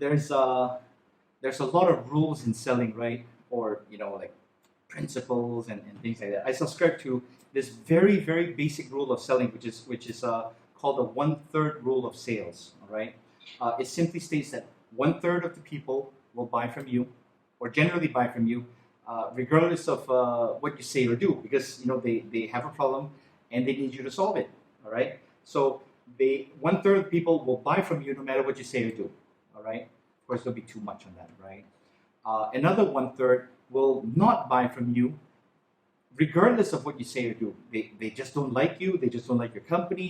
there's a lot of rules in selling, right? Or like principles and things like that. I subscribe to this very very basic rule of selling, which is called the 1/3 rule of sales. All right. It simply states that 1/3 of the people will buy from you, or generally buy from you, regardless of what you say or do, because they have a problem and they need you to solve it. All right. So 1/3 of people will buy from you no matter what you say or do. All right. Of course, there'll be too much on that, right? Another 1/3 will not buy from you regardless of what you say or do. They just don't like you. They just don't like your company.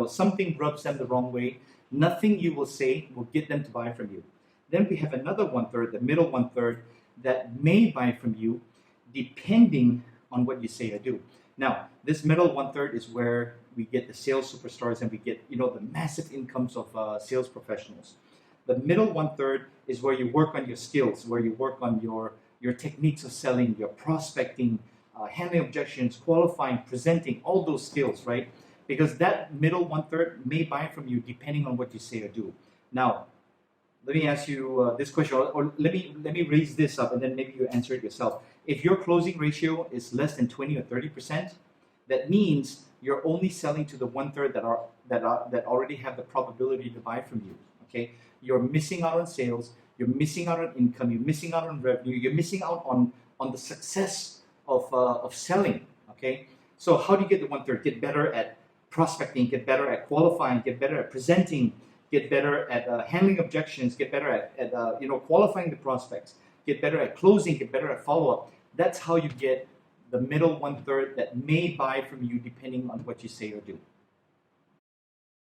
Something rubs them the wrong way. Nothing you will say will get them to buy from you. Then we have another 1/3, the middle 1/3, that may buy from you depending on what you say or do. Now, this middle 1/3 is where we get the sales superstars and we get the massive incomes of sales professionals. The middle 1/3 is where you work on your skills, where you work on your techniques of selling, your prospecting, handling objections, qualifying, presenting, all those skills, right? Because that middle 1/3 may buy from you depending on what you say or do. Now, let me ask you this question, or let me raise this up, and then maybe you answer it yourself. If your closing ratio is less than 20 or 30%, that means you're only selling to the 1/3 that already have the probability to buy from you. Okay, you're missing out on sales, you're missing out on income, you're missing out on revenue, you're missing out on the success of selling. Okay, so how do you get the 1/3? Get better at prospecting, get better at qualifying, get better at presenting, get better at handling objections, get better at qualifying the prospects, get better at closing, get better at follow-up. That's how you get the middle 1/3 that may buy from you depending on what you say or do.